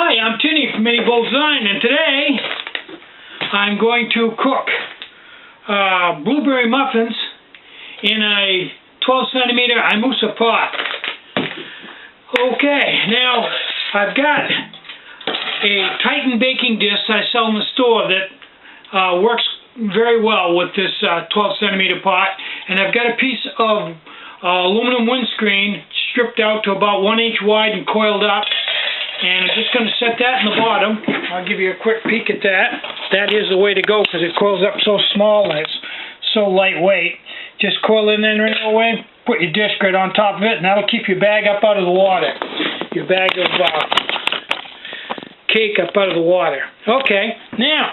Hi, I'm Tinny from Mini Bowl Design, and today I'm going to cook blueberry muffins in a 12 centimeter Imusa pot. Okay, now I've got a Titan baking disc I sell in the store that works very well with this 12 centimeter pot, and I've got a piece of aluminum windscreen stripped out to about 1 inch wide and coiled up. And I'm just going to set that in the bottom. I'll give you a quick peek at that. That is the way to go because it coils up so small and it's so lightweight. Just coil it in right away, put your disc right on top of it, and that'll keep your bag up out of the water. Your bag of cake up out of the water. Okay, now,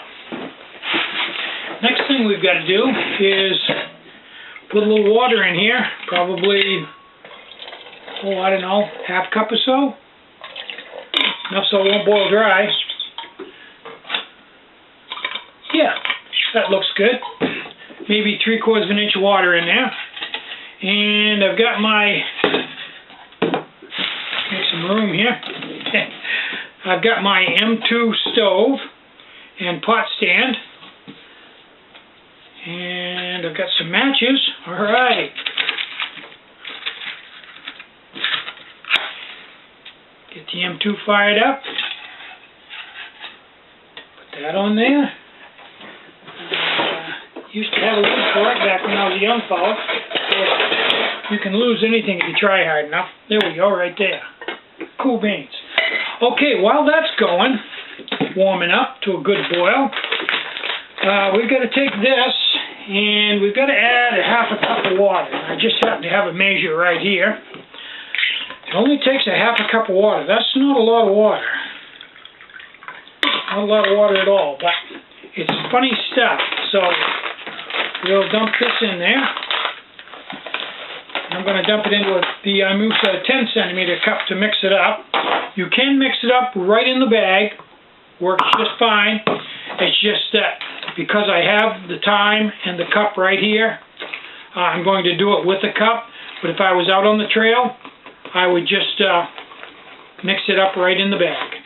next thing we've got to do is put a little water in here. Probably, I don't know, half cup or so. Enough so it won't boil dry. Yeah, that looks good. Maybe 3/4 of an inch of water in there. And I've got my, make some room here. I've got my M2 stove and pot stand. And I've got some matches. Alright. Get the M2 fired up. Put that on there. Used to have a lid for it back when I was a young fellow. You can lose anything if you try hard enough. There we go, right there. Cool beans. Okay, while that's going, warming up to a good boil, we've got to take this and we've got to add a half a cup of water. I just happen to have a measure right here. It only takes a half a cup of water. That's not a lot of water. Not a lot of water at all, but it's funny stuff. So we'll dump this in there. I'm going to dump it into the Imusa 10 centimeter cup to mix it up. You can mix it up right in the bag. Works just fine. It's just that because I have the time and the cup right here, I'm going to do it with the cup. But if I was out on the trail, I would just mix it up right in the bag.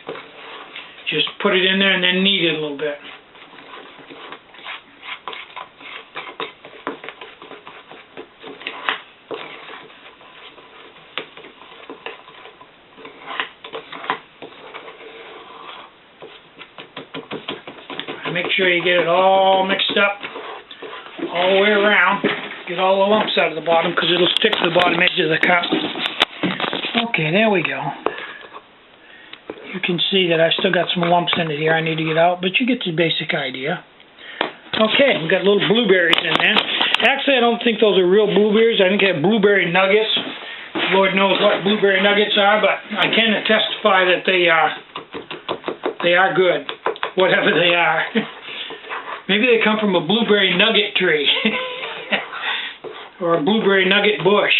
Just put it in there and then knead it a little bit. Make sure you get it all mixed up all the way around. Get all the lumps out of the bottom because it'll stick to the bottom edge of the cup. Okay, there we go. You can see that I've still got some lumps in it here I need to get out, but you get the basic idea. Okay, we've got little blueberries in there. Actually, I don't think those are real blueberries. I think they're blueberry nuggets. Lord knows what blueberry nuggets are, but I can testify that they are good, whatever they are. Maybe they come from a blueberry nugget tree or a blueberry nugget bush.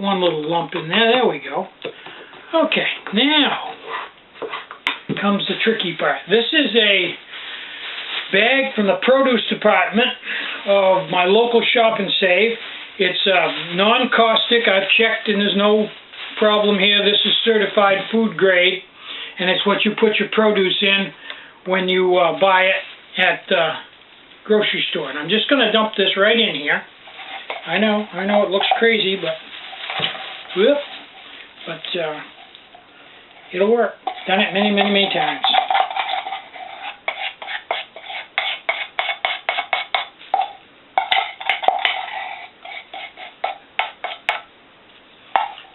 One little lump in there. There we go. Okay, now comes the tricky part. This is a bag from the produce department of my local Shop and Save. It's non-caustic. I've checked and there's no problem here. This is certified food grade, and it's what you put your produce in when you buy it at the grocery store. And I'm just going to dump this right in here. I know it looks crazy, but it'll work. Done it many, many, many times.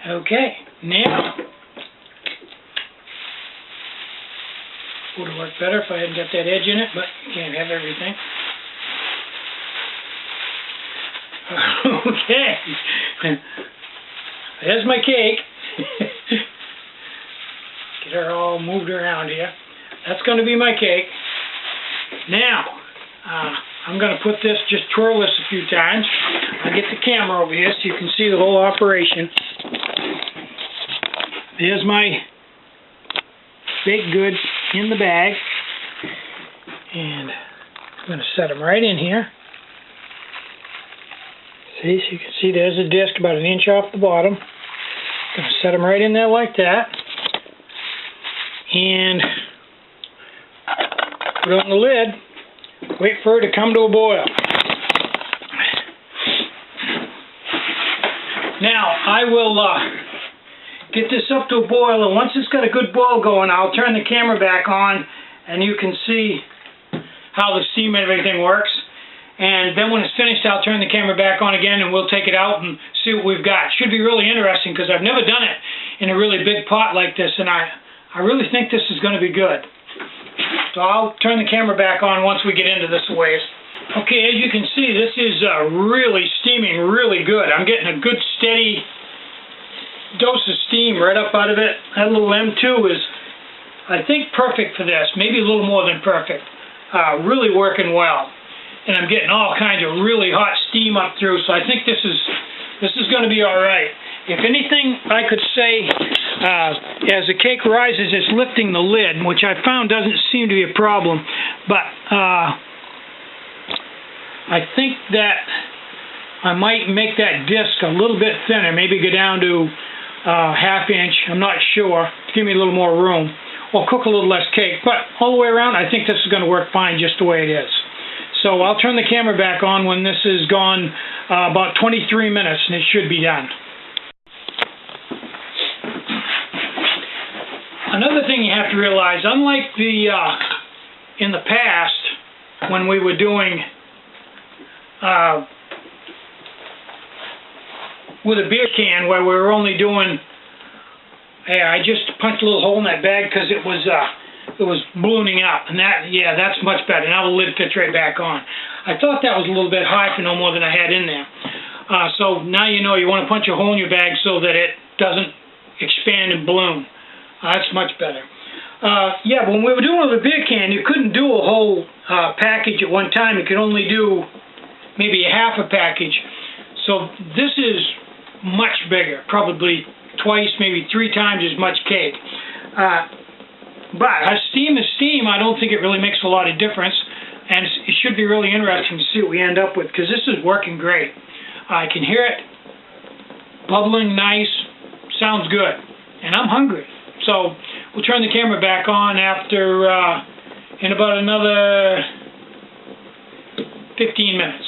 Okay, now would have worked better if I hadn't got that edge in it, but you can't have everything. Okay. There's my cake. Get her all moved around here. That's going to be my cake. Now, I'm going to put this, just twirl this a few times. I'll get the camera over here so you can see the whole operation. There's my baked goods in the bag. And I'm going to set them right in here. See, so you can see there's a disc about 1 inch off the bottom. Going to Set them right in there like that. And put on the lid. Wait for it to come to a boil. Now, I will get this up to a boil, and once it's got a good boil going, I'll turn the camera back on, and you can see how the steam and everything works. And then when it's finished, I'll turn the camera back on again, and we'll take it out and see what we've got. Should be really interesting, because I've never done it in a really big pot like this, and I really think this is going to be good. So I'll turn the camera back on once we get into this a ways. Okay, as you can see, this is really steaming really good. I'm getting a good steady dose of steam right up out of it. That little M2 is, I think, perfect for this. Maybe a little more than perfect. Really working well. And I'm getting all kinds of really hot steam up through, so I think this is going to be all right. If anything, I could say, as the cake rises, it's lifting the lid, which I found doesn't seem to be a problem. But I think that I might make that disc a little bit thinner, maybe go down to ½ inch. I'm not sure. Give me a little more room. Or cook a little less cake. But all the way around, I think this is going to work fine just the way it is. So I'll turn the camera back on when this is gone about 23 minutes, and it should be done. Another thing you have to realize, unlike in the past, when we were doing with a beer can, where we were only doing, I just punched a little hole in that bag because it was ballooning up, and that's much better. Now the lid fits right back on. I thought that was a little bit high for no more than I had in there. So now you know you want to punch a hole in your bag so that it doesn't expand and balloon. That's much better. Yeah, when we were doing with a beer can, you couldn't do a whole package at one time. You could only do maybe a half a package. So this is much bigger, probably twice, maybe 3 times as much cake. But as steam is steam, I don't think it really makes a lot of difference, and it should be really interesting to see what we end up with, because this is working great. I can hear it bubbling nice, sounds good, and I'm hungry. So we'll turn the camera back on after in about another 15 minutes.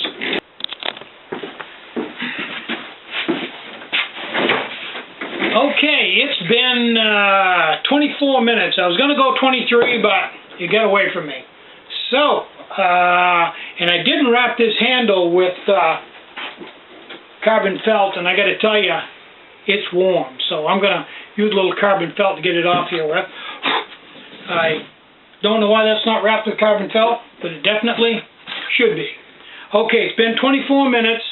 Okay, it's been 24 minutes. I was going to go 23, but it got away from me. So, and I didn't wrap this handle with carbon felt, and I got to tell you, it's warm. So I'm going to use a little carbon felt to get it off here with. I don't know why that's not wrapped with carbon felt, but it definitely should be. Okay, it's been 24 minutes.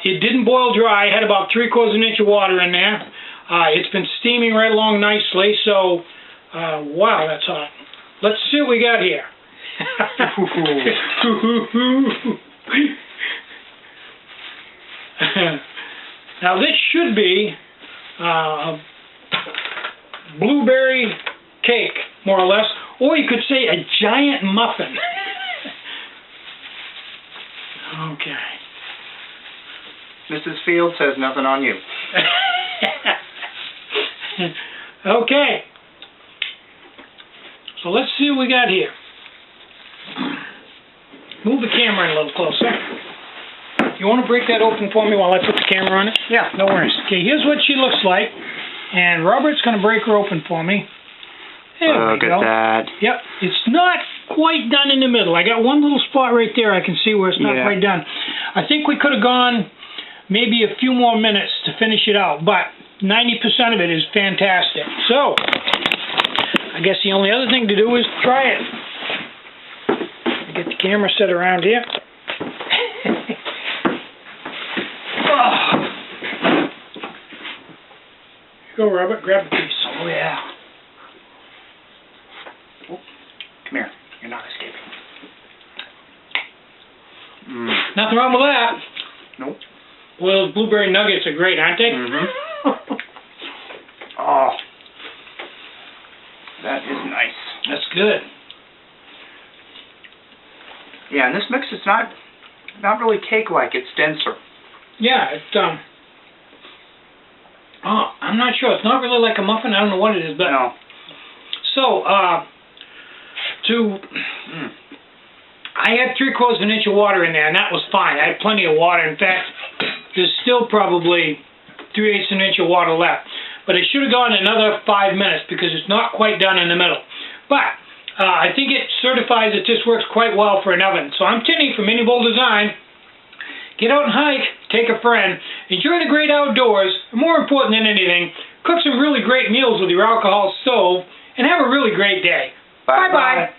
It didn't boil dry. I had about 3/4 inch of water in there. It's been steaming right along nicely, so wow, that's hot. Let's see what we got here. Now this should be a blueberry cake, more or less, or you could say a giant muffin. Okay. Mrs. Field says nothing on you. Okay. So let's see what we got here. Move the camera in a little closer. You want to break that open for me while I put the camera on it? Yeah. No worries. Okay, here's what she looks like. And Robert's going to break her open for me. There we go. Look at that. Yep. It's not quite done in the middle. I got one little spot right there I can see where it's not quite done. I think we could have gone maybe a few more minutes to finish it out, but 90% of it is fantastic. So, I guess the only other thing to do is try it. Get the camera set around here. Oh. Go, Robert, grab a piece. Oh, yeah. Oh, come here. You're not escaping. Nothing wrong with that. Nope. Well, those blueberry nuggets are great, aren't they? Mm-hmm. Oh. That is nice. That's good. Yeah, and this mix is not really cake-like. It's denser. Yeah, it's, oh, I'm not sure. It's not really like a muffin. I don't know what it is, but No. so I had 3/4 of an inch of water in there, and that was fine. I had plenty of water. In fact, there's still probably 3/8 of an inch of water left. But it should have gone another 5 minutes because it's not quite done in the middle. But I think it certifies that this works quite well for an oven. So I'm Tinny from Mini Bowl Design. Get out and hike, take a friend, enjoy the great outdoors, and more important than anything, cook some really great meals with your alcohol stove, and have a really great day. Bye-bye.